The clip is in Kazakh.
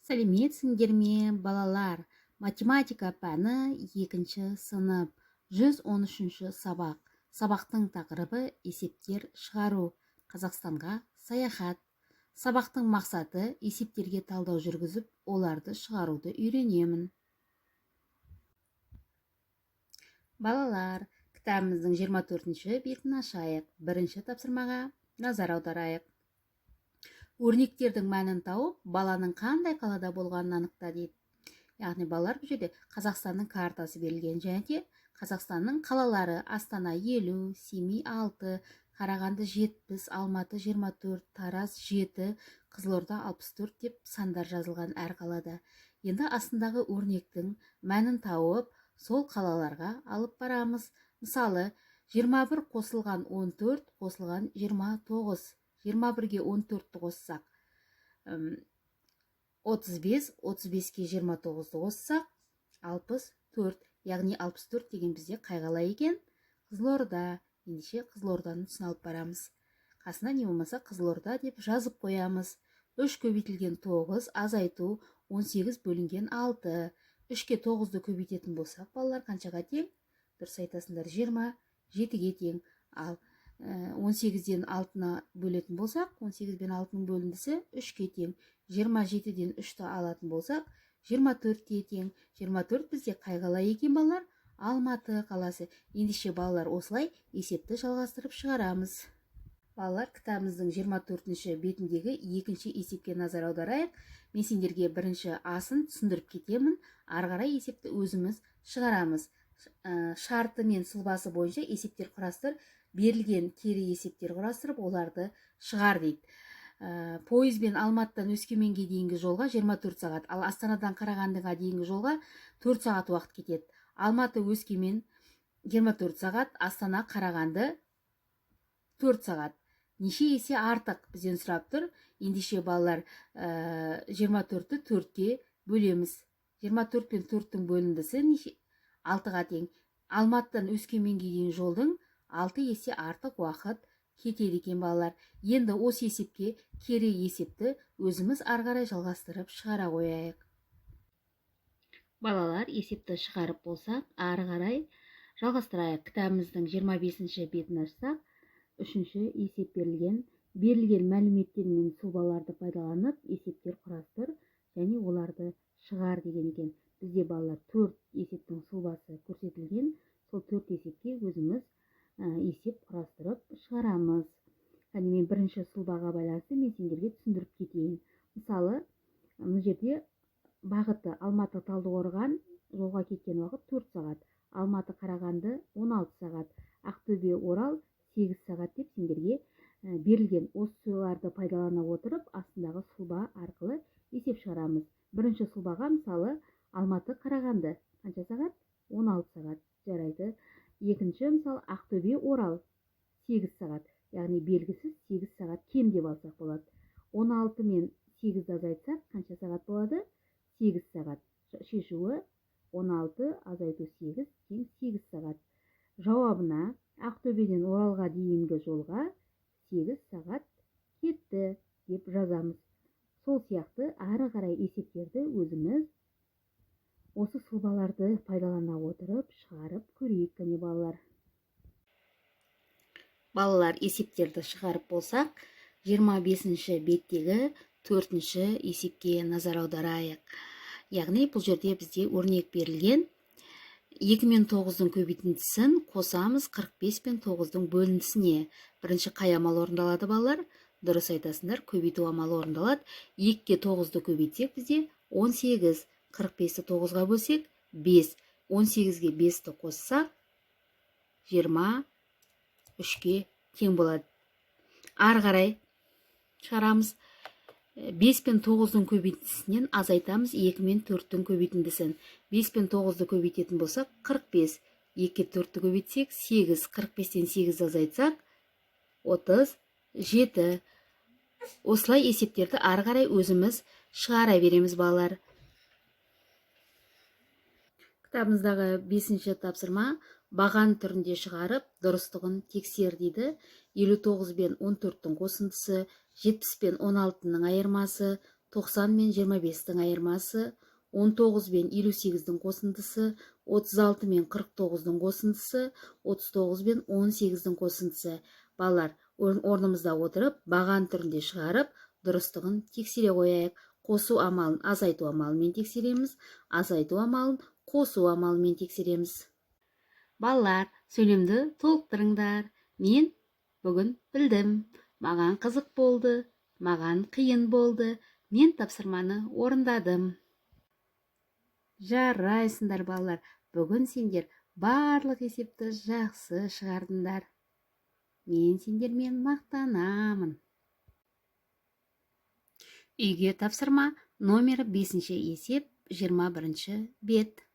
Сәлеметсіңдер ме, балалар? Математика пәні 2-ші сынып, 113-ші сабақ. Сабақтың тақырыбы есептер шығару. Қазақстанға саяхат. Сабақтың мақсаты есептерге талдау жүргізіп, оларды шығаруды үйренемін. Балалар, кітабымыздың 24-ші бетін ашайық. Бірінші тапсырмаға назар аударайық. Өрнектердің мәнін тауып, баланың қандай қалада болғанын анықта дейді. Яғни балалар бұл жерде Қазақстанның картасы берілген, және де Қазақстанның қалалары: Астана 50, Семей 6, Қарағанды 70, Алматы 24, Тараз 7, Қызылорда 64 деп сандар жазылған әр қалада. Енді астындағы өрнектің мәнін тауып, сол қалаларға алып барамыз. Мысалы, 21 қосылған 14 қосылған 29. 21-ге 14-ті қоссақ 35, 35-ке 29-ті қоссақ 64. Яғни 64 деген бізде қай қала екен? Қызылорда. Ендеше Қызылорданың түсін алып барамыз. Қасына не болмаса Қызылорда деп жазып қоямыз. 3 көбейтілген 9, азайту 18 бөлінген 6. 3-ке 9-ды көбейтетін болсақ, балалар қаншаға тең? Дұрыс айтасыңдар, 27-ге тең. Ал 18-ден 6-ны бөлетін болсақ, 18 бен 6-ның бөліндісі 3-ке тең. 27-ден 3-ті алатын болсақ, 24-ке тең. 24 бізде қай қала екен, балалар? Алматы қаласы. Ендеше балалар, осылай есепті жалғастырып шығарамыз. Балалар, кітабымыздың 24-ші бетіндегі 2-ші есепке назар аударайық. Мен сендерге бірінші асын түсіндіріп кетемін. Ары қарай есепті өзіміз шығарамыз. Шарты мен сызбасы бойынша есептер құрастыр. Берілген кері есептер құрастырып, оларды шығар дейді. Пойызбен Алматыдан Өскеменге дейінгі жолға 24 сағат, ал Астанадан Қарағандыға дейінгі жолға 4 сағат уақыт кетеді. Алматы Өскемен 24 сағат, Астана Қарағанды 4 сағат. Неше есе артық бізден сұрап тұр. Ендеше балалар, 24-ті 4-ке бөлеміз. 24 пен 4-тің бөліндісі 6-ға тең. Алматыдан Өскеменге дейін жолдың 6 есе артық уақыт кетеді екен, балалар. Енді осы есепке кері есепті өзіміз ары қарай жалғастырып шығара қояйық. Балалар, есепті шығарып болсақ, ары қарай жалғастырайық. Кітабымыздың 25-ші бетін ашсақ, 3-ші есеп берілген. Берілген мәліметтер мен сұлбаларды пайдаланып, есептер құрастыр және оларды шығар деген екен. Бізде балалар 4 есептің сұлбасы көрсетілген. Сол 4 есепке өзіміз есеп құрастырып шығарамыз. Мен бірінші сұлбаға байланысты мен сендерге түсіндіріп кетейін. Мысалы, бұл жерде бағыты Алматы Талдықорған жолға кеткен уақыт 4 сағат. Алматы Қарағанды 16 сағат. Ақтөбе Орал 8 сағат деп сендерге берілген. Осыларды пайдалана отырып, астындағы сұлба арқылы есеп шығарамыз. Бірінші сұлбаға мысалы Алматы Қарағанды қанша сағат? 16 сағат. Жарайды. Екінші мысалы Ақтөбе Орал 8 сағат. Яғни белгісіз 8 сағат кем деп алсақ болады. 16 мен 8-ді азайтсақ қанша сағат болады? 8 сағат. Шешуі 16 азайту 8 тең 8 сағат. Жауабына Ақтөбеден Оралға дейінгі жолға 8 сағат кетті деп жазамыз. Сол сияқты ары қарай есептерді өзіміз осы сұлбаларды пайдалана отырып шығарып көрейік, кәне балалар. Балалар, есептерді шығарып болсақ, 25-ші беттегі 4-ші есепке назар аударайық. Яғни бұл жерде бізде өрнек берілген. 2 мен 9-дың көбейтіндісін қосамыз 45 пен 9-дың бөліндісіне. Бірінші қай амал орындалады, балалар? Дұрыс айтасыңдар, көбейту амалы орындалады. 2-ке 9-ды көбейтсек бізде 18. 45-ті 9-ға бөлсек 5. 18-ге 5-ті қоссақ 23-ке тең болады. Ары қарай шығарамыз. 5 пен 9-дың көбейтіндісінен азайтамыз 2 мен 4-тің көбейтіндісін. 5 пен 9-ды көбейтетін болсақ 45. 2-ке 4-ті көбейтсек 8. 45-тен 8-ді азайтсақ 37. Осылай есептерді ары қарай өзіміз шығара береміз, балалар. Кітабымыздағы 5-ші тапсырма баған түрінде шығарып, дұрыстығын тексер дейді. 59 бен 14-тің қосындысы, 70 пен 16-ның айырмасы, 90 мен 25-тің айырмасы, 19 мен 58-дің қосындысы, 36 мен 49-дің қосындысы, 39 мен 18-дің қосындысы. Балалар, орнымызда отырып, баған түрінде шығарып, дұрыстығын тексере қояйық. Қосу амалын азайту амалымен тексереміз, азайту амалын қосу амалымен тексереміз. Балалар, сөйлемді толықтырыңдар. Мен бүгін білдім. Маған қызық болды. Маған қиын болды. Мен тапсырманы орындадым. Жарайсыңдар, балалар. Бүгін сендер барлық есепті жақсы шығардыңдар. Мен сендермен мақтанамын. Үйге тапсырма номері 5-ші есеп 21-ші бет.